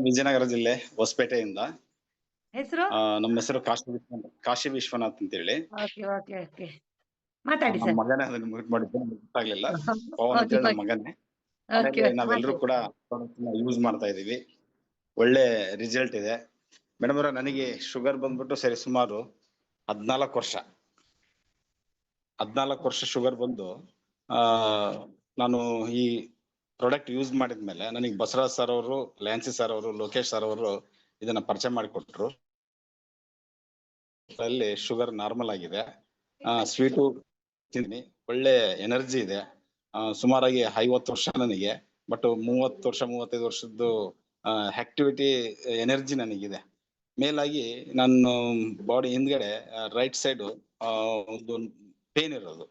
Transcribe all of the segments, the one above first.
ವಿಜಯನಗರ ಜಿಲ್ಲೆ ಹೊಸಪೇಟೆಯಿಂದ. ಹೆಸರು? ನಮ್ಮ ಹೆಸರು ಕಾಶಿ ವಿಶ್ವನಾಥ್ ಅಂತೇಳಿ. ಓಕೆ ಓಕೆ ಓಕೆ ಮಾತಾಡಿ ನಮ್ಮ ಸರ್. ಮಗನೇ ಅದನ್ನ ಮ್ಯೂಟ್ ಮಾಡಿದ್ದೆ, ಗೊತ್ತಾಗ್ಲಿಲ್ಲ. ಪವನ್ ಓಕೆ ಅಂತೇಳಿ ನಮ್ಮ ಓಕೆ ಮಗನೇ. ಓಕೆ ಮನೇಲಿ ಓಕೆ ನಾವೆಲ್ಲರೂ ಮಾತಾಡಿ. ಕೂಡ ಯೂಸ್ ಮಾಡ್ತಾ ಇದೀವಿ. ಒಳ್ಳೆ ರಿಸಲ್ಟ್ ಇದೆ ಮೇಡಮ್ ಅವರ. ನನಗೆ ಶುಗರ್ ಬಂದ್ಬಿಟ್ಟು ಸರಿ ಸುಮಾರು 14 ವರ್ಷ. 14 ವರ್ಷ ಶುಗರ್ ಬಂದು ನಾನು ಈ ಪ್ರಾಡಕ್ಟ್ ಯೂಸ್ ಮಾಡಿದ್ಮೇಲೆ ನನಗೆ ಬಸವರಾಜ್ ಸರ್ ಅವರು, ಲ್ಯಾನ್ಸಿ ಸರ್ ಅವರು, ಲೋಕೇಶ್ ಸರ್ ಅವರು ಇದನ್ನ ಪರಿಚಯ ಮಾಡಿಕೊಟ್ರು. ಅಲ್ಲಿ ಶುಗರ್ ನಾರ್ಮಲ್ ಆಗಿದೆ. ಸ್ವೀಟು ತಿಂತೀನಿ, ಒಳ್ಳೆ ಎನರ್ಜಿ ಇದೆ. ಸುಮಾರಾಗಿ 50 ವರ್ಷ ನನಗೆ, ಬಟ್ 30 ವರ್ಷ 35 ವರ್ಷದ್ದು ಆಕ್ಟಿವಿಟಿ ಎನರ್ಜಿ ನನಗಿದೆ. ಮೇಲಾಗಿ ನನ್ನ ಬಾಡಿ ಹಿಂದ್ಗಡೆ ರೈಟ್ ಸೈಡ್ ಒಂದು ಪೇನ್ ಇರೋದು.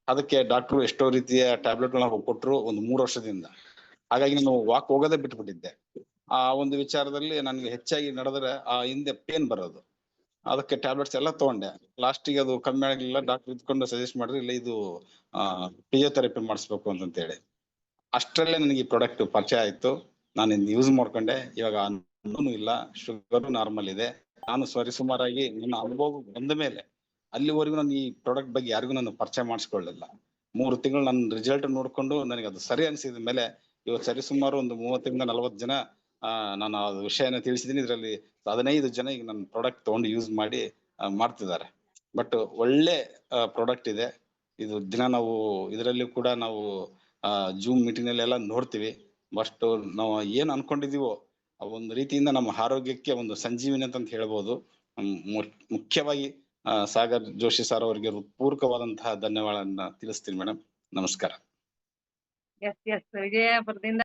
ಅದಕ್ಕೆ ಡಾಕ್ಟ್ರು ಎಷ್ಟೋ ರೀತಿಯ ಟ್ಯಾಬ್ಲೆಟ್ಗಳನ್ನ ಕೊಟ್ಟರು ಒಂದು 3 ವರ್ಷದಿಂದ. ಹಾಗಾಗಿ ನಾನು ವಾಕ್ ಹೋಗೋದೇ ಬಿಟ್ಬಿಟ್ಟಿದ್ದೆ. ಆ ಒಂದು ವಿಚಾರದಲ್ಲಿ ನನಗೆ ಹೆಚ್ಚಾಗಿ ನಡೆದ್ರೆ ಹಿಂದೆ ಪೇನ್ ಬರೋದು. ಅದಕ್ಕೆ ಟ್ಯಾಬ್ಲೆಟ್ಸ್ ಎಲ್ಲ ತಗೊಂಡೆ. ಲಾಸ್ಟಿಗೆ ಅದು ಕಮ್ಮಿ ಆಗ್ಲಿಲ್ಲ. ಡಾಕ್ಟರ್ ಇದ್ಕೊಂಡು ಸಜೆಸ್ಟ್ ಮಾಡಿದ್ರೆ ಇಲ್ಲ ಇದು ಫಿಸಿಯೋಥೆರಪಿ ಮಾಡಿಸ್ಬೇಕು ಅಂತೇಳಿ. ಅಷ್ಟರಲ್ಲೇ ನನಗೆ ಈ ಪ್ರಾಡಕ್ಟ್ ಪರಿಚಯ ಆಯ್ತು. ನಾನು ಇದನ್ನ ಯೂಸ್ ಮಾಡ್ಕೊಂಡೆ. ಇವಾಗ ಅನ್ನೂ ಇಲ್ಲ, ಶುಗರ್ ನಾರ್ಮಲ್ ಇದೆ. ನಾನು ಸುಮಾರಾಗಿ ನನ್ನ ಅನುಭವ ಬಂದ ಮೇಲೆ ಅಲ್ಲಿವರೆಗೂ ನಾನು ಈ ಪ್ರಾಡಕ್ಟ್ ಬಗ್ಗೆ ಯಾರಿಗೂ ನಾನು ಪರಿಚಯ ಮಾಡಿಸ್ಕೊಳ್ಳಿಲ್ಲ. 3 ತಿಂಗಳು ನನ್ನ ರಿಸಲ್ಟ್ ನೋಡ್ಕೊಂಡು ನನಗೆ ಅದು ಸರಿ ಅನ್ಸಿದ ಮೇಲೆ ಇವತ್ತು ಸರಿ ಸುಮಾರು ಒಂದು 30 40 ಜನ ನಾನು ಆ ವಿಷಯನ ತಿಳಿಸಿದೀನಿ. ಇದರಲ್ಲಿ 15 ಜನ ಈಗ ನನ್ನ ಪ್ರಾಡಕ್ಟ್ ತಗೊಂಡು ಯೂಸ್ ಮಾಡಿ ಮಾಡ್ತಿದ್ದಾರೆ. ಬಟ್ ಒಳ್ಳೆ ಪ್ರಾಡಕ್ಟ್ ಇದೆ ಇದು. ದಿನ ನಾವು ಇದರಲ್ಲಿ ಕೂಡ ನಾವು ಜೂಮ್ ಮೀಟಿಂಗ್ ಎಲ್ಲ ನೋಡ್ತೀವಿ. ಬಟ್ ನಾವು ಏನ್ ಅನ್ಕೊಂಡಿದೀವೋ ಒಂದು ರೀತಿಯಿಂದ ನಮ್ಮ ಆರೋಗ್ಯಕ್ಕೆ ಒಂದು ಸಂಜೀವಿನಿ ಅಂತ ಹೇಳ್ಬೋದು. ಮುಖ್ಯವಾಗಿ ಸಾಗರ್ ಜೋಶಿ ಸರ್ ಅವರಿಗೆ ಪೂರ್ವಕವಾದಂತಹ ಧನ್ಯವಾದಗಳನ್ನ ತಿಳಿಸ್ತೀನಿ ಮೇಡಮ್. ನಮಸ್ಕಾರ. S S ವಿಜಯಪುರದಿಂದ